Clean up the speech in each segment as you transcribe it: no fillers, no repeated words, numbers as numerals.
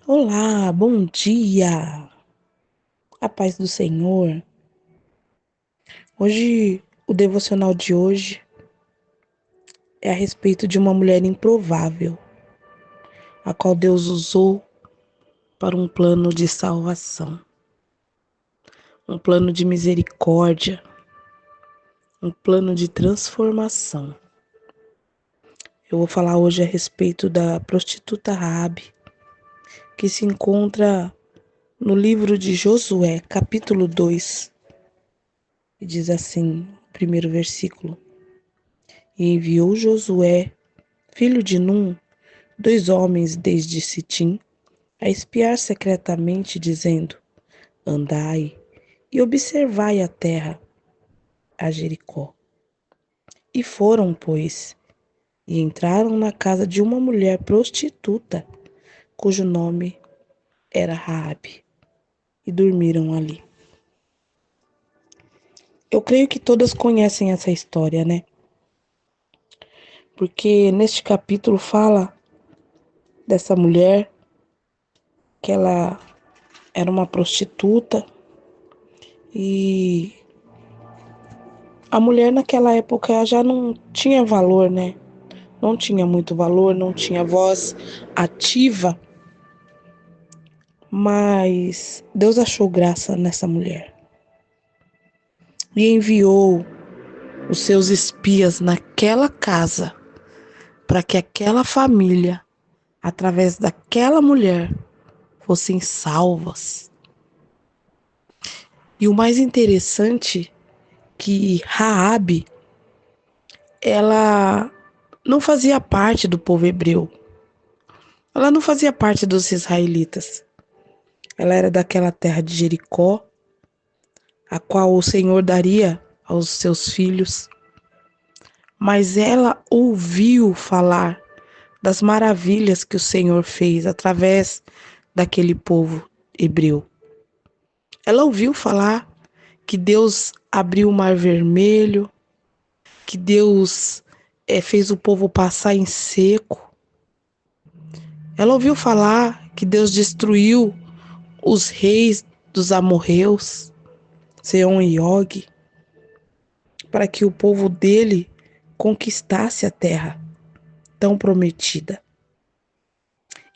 Olá, bom dia, a paz do Senhor. Hoje, o devocional de hoje é a respeito de uma mulher improvável, a qual Deus usou para um plano de salvação, um plano de misericórdia, um plano de transformação. Eu vou falar hoje a respeito da prostituta Raabe, que se encontra no livro de Josué, capítulo 2, e diz assim, o primeiro versículo: E enviou Josué, filho de Num, 2 homens desde Sitim, a espiar secretamente, dizendo: Andai e observai a terra, a Jericó. E foram, pois, e entraram na casa de uma mulher prostituta, cujo nome era Raabe, e dormiram ali. Eu creio que todas conhecem essa história, né? Porque neste capítulo fala dessa mulher que ela era uma prostituta e a mulher naquela época já não tinha valor, né? Não tinha muito valor, não tinha voz ativa, mas Deus achou graça nessa mulher e enviou os seus espias naquela casa para que aquela família, através daquela mulher, fossem salvas. E o mais interessante que Raabe, ela não fazia parte do povo hebreu. Ela não fazia parte dos israelitas. Ela era daquela terra de Jericó, a qual o Senhor daria aos seus filhos. Mas ela ouviu falar das maravilhas que o Senhor fez através daquele povo hebreu. Ela ouviu falar que Deus abriu o Mar Vermelho, que Deus fez o povo passar em seco. Ela ouviu falar que Deus destruiu os reis dos amorreus, Seom e Og, para que o povo dele conquistasse a terra tão prometida.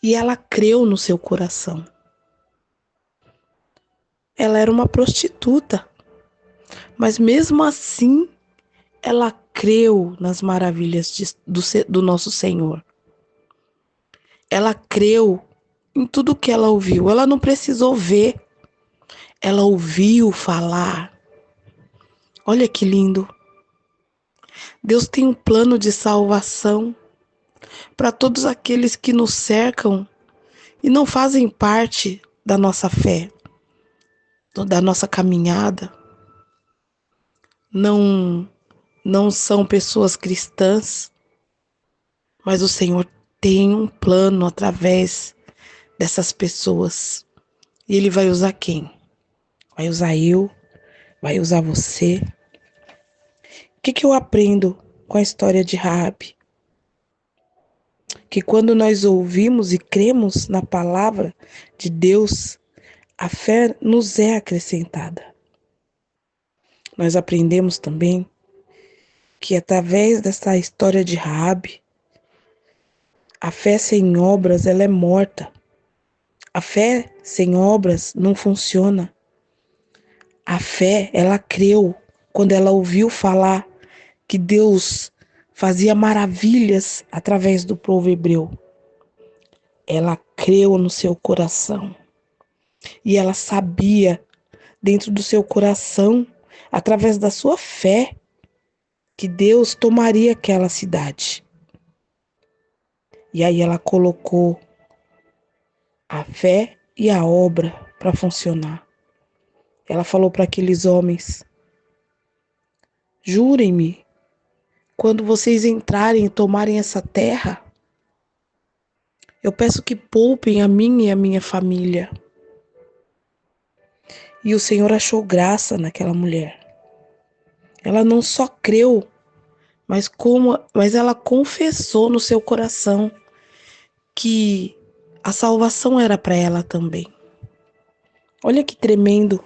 E ela creu no seu coração. Ela era uma prostituta, mas mesmo assim ela creu nas maravilhas do nosso Senhor. Ela creu em tudo que ela ouviu. Ela não precisou ver, ela ouviu falar. Olha que lindo. Deus tem um plano de salvação para todos aqueles que nos cercam e não fazem parte da nossa fé, da nossa caminhada. Não são pessoas cristãs, mas o Senhor tem um plano através dessas pessoas. E Ele vai usar quem? Vai usar eu, vai usar você. O que eu aprendo com a história de Raabe? Que quando nós ouvimos e cremos na palavra de Deus, a fé nos é acrescentada. Nós aprendemos também que através dessa história de Raabe, a fé sem obras ela é morta. A fé sem obras não funciona. A fé, ela creu quando ela ouviu falar que Deus fazia maravilhas através do povo hebreu. Ela creu no seu coração. E ela sabia, dentro do seu coração, através da sua fé, que Deus tomaria aquela cidade. E aí ela colocou a fé e a obra para funcionar. Ela falou para aqueles homens: jurem-me, quando vocês entrarem e tomarem essa terra, eu peço que poupem a mim e a minha família. E o Senhor achou graça naquela mulher. Ela não só creu, mas ela confessou no seu coração que A salvação era para ela também. Olha que tremendo.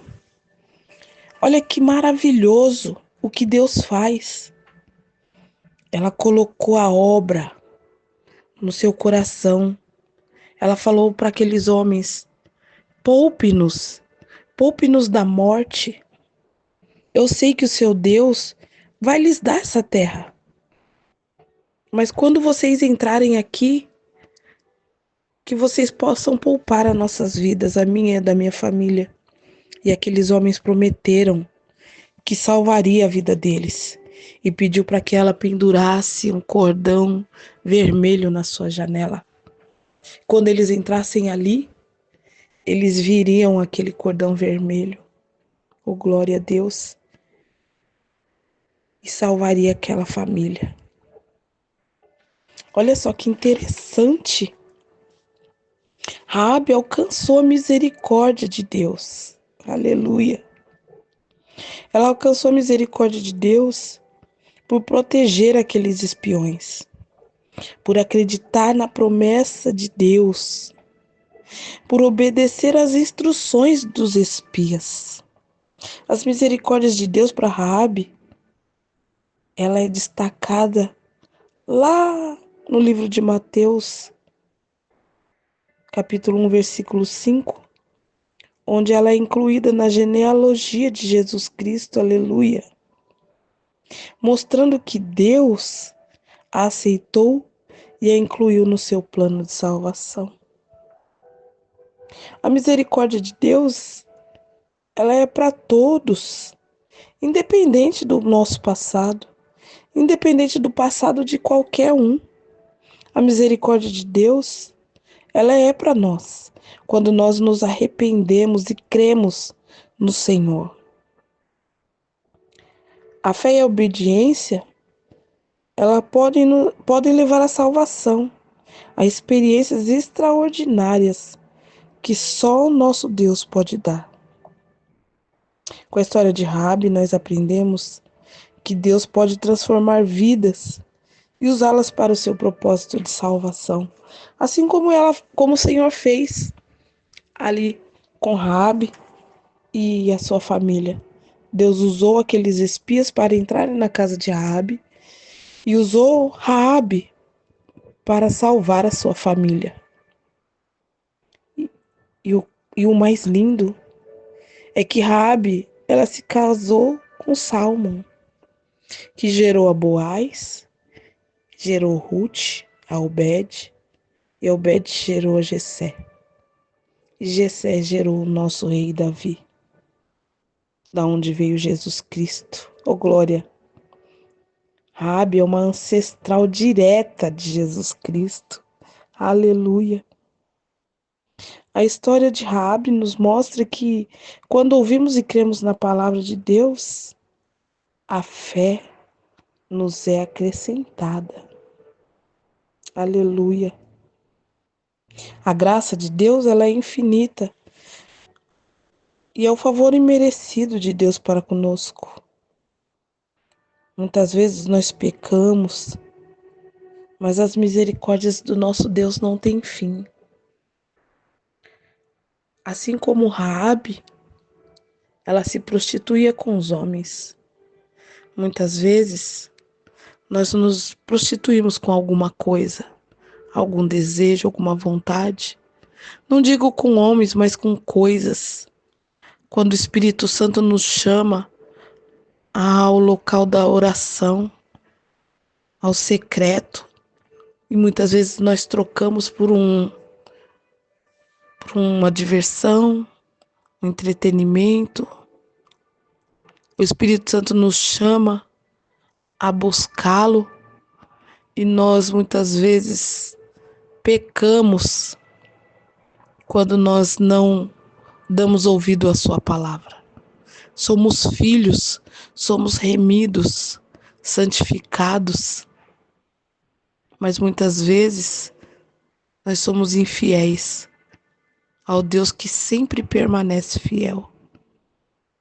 Olha que maravilhoso o que Deus faz. Ela colocou a obra no seu coração. Ela falou para aqueles homens: poupe-nos, poupe-nos da morte. Eu sei que o seu Deus vai lhes dar essa terra. Mas quando vocês entrarem aqui, que vocês possam poupar as nossas vidas, a minha e a da minha família. E aqueles homens prometeram que salvaria a vida deles e pediu para que ela pendurasse um cordão vermelho na sua janela. Quando eles entrassem ali, eles viriam aquele cordão vermelho, oh glória a Deus, e salvaria aquela família. Olha só que interessante. Raabe alcançou a misericórdia de Deus. Aleluia. Ela alcançou a misericórdia de Deus por proteger aqueles espiões, por acreditar na promessa de Deus, por obedecer às instruções dos espias. As misericórdias de Deus para Raabe, ela é destacada lá no livro de Mateus, capítulo 1, versículo 5, onde ela é incluída na genealogia de Jesus Cristo, aleluia, mostrando que Deus a aceitou e a incluiu no seu plano de salvação. A misericórdia de Deus, ela é para todos, independente do nosso passado, independente do passado de qualquer um. A misericórdia de Deus, ela é para nós, quando nós nos arrependemos e cremos no Senhor. A fé e a obediência, ela podem levar à salvação, a experiências extraordinárias que só o nosso Deus pode dar. Com a história de Raabe, nós aprendemos que Deus pode transformar vidas e usá-las para o seu propósito de salvação, assim como o Senhor fez ali com Raabe e a sua família. Deus usou aqueles espias para entrarem na casa de Raabe e usou Raabe para salvar a sua família. E o mais lindo é que Raabe, ela se casou com Salmão, que gerou a Boaz, gerou Ruth, a Obed, e Obed gerou a Jessé. E Jessé gerou o nosso rei Davi, da onde veio Jesus Cristo. Oh glória! Raabe é uma ancestral direta de Jesus Cristo. Aleluia! A história de Raabe nos mostra que, quando ouvimos e cremos na palavra de Deus, a fé nos é acrescentada. Aleluia! A graça de Deus, ela é infinita e é o favor imerecido de Deus para conosco. Muitas vezes nós pecamos, mas as misericórdias do nosso Deus não têm fim. Assim como Raabe, ela se prostituía com os homens. Muitas vezes nós nos prostituímos com alguma coisa, algum desejo, alguma vontade. Não digo com homens, mas com coisas. Quando o Espírito Santo nos chama ao local da oração, ao secreto, e muitas vezes nós trocamos por uma diversão, um entretenimento. O Espírito Santo nos chama a buscá-lo e nós muitas vezes pecamos quando nós não damos ouvido à sua palavra. Somos filhos, somos remidos, santificados, mas muitas vezes nós somos infiéis ao Deus que sempre permanece fiel,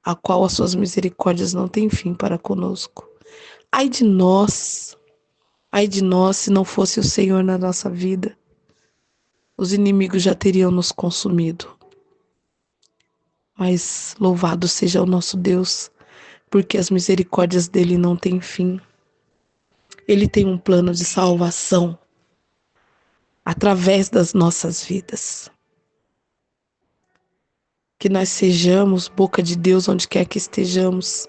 a qual as suas misericórdias não têm fim para conosco. Ai de nós se não fosse o Senhor na nossa vida. os inimigos já teriam nos consumido. Mas louvado seja o nosso Deus, porque as misericórdias dele não têm fim. Ele tem um plano de salvação através das nossas vidas. Que nós sejamos boca de Deus onde quer que estejamos.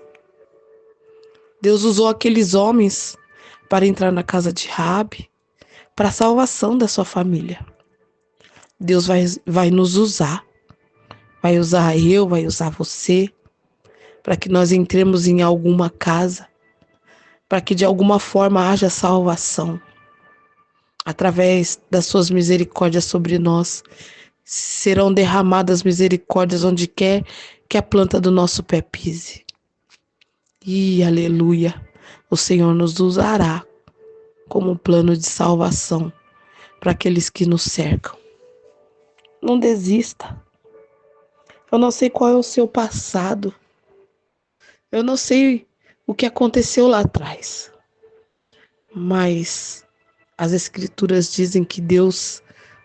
Deus usou aqueles homens para entrar na casa de Raabe, para a salvação da sua família. Deus vai nos usar. Vai usar eu, vai usar você, para que nós entremos em alguma casa, para que de alguma forma haja salvação. Através das suas misericórdias sobre nós, serão derramadas misericórdias onde quer que a planta do nosso pé pise. E aleluia, o Senhor nos usará como um plano de salvação para aqueles que nos cercam. Não desista. Eu não sei qual é o seu passado. Eu não sei o que aconteceu lá atrás. Mas as Escrituras dizem que Deus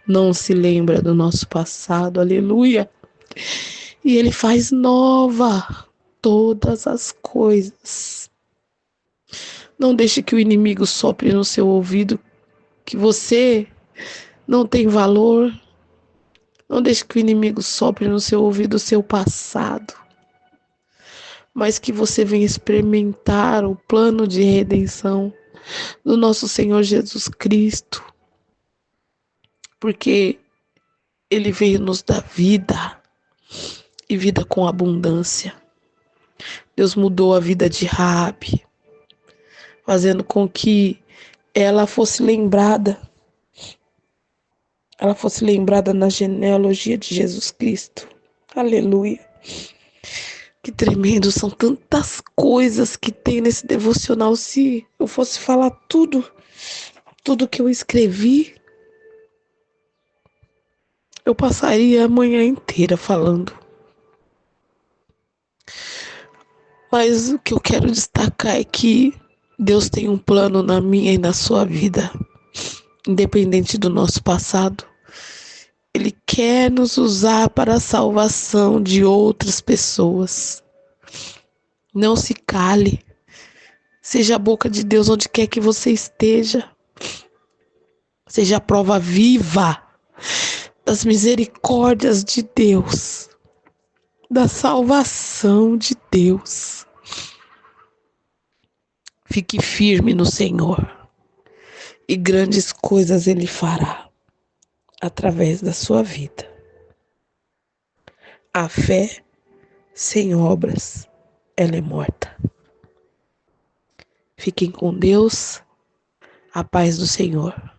não se lembra do nosso passado. Aleluia. E Ele faz nova todas as coisas. Não deixe que o inimigo sopre no seu ouvido que você não tem valor. Não deixe que o inimigo sopre no seu ouvido o seu passado. Mas que você venha experimentar o plano de redenção do nosso Senhor Jesus Cristo. Porque Ele veio nos dar vida e vida com abundância. Deus mudou a vida de Raabe, fazendo com que ela fosse lembrada na genealogia de Jesus Cristo. Aleluia. Que tremendo, são tantas coisas que tem nesse devocional. Se eu fosse falar tudo que eu escrevi, eu passaria a manhã inteira falando. Mas o que eu quero destacar é que Deus tem um plano na minha e na sua vida, independente do nosso passado. Ele quer nos usar para a salvação de outras pessoas. Não se cale. Seja a boca de Deus onde quer que você esteja. Seja a prova viva das misericórdias de Deus, da salvação de Deus. Fique firme no Senhor e grandes coisas Ele fará através da sua vida. A fé sem obras, ela é morta. Fiquem com Deus, a paz do Senhor.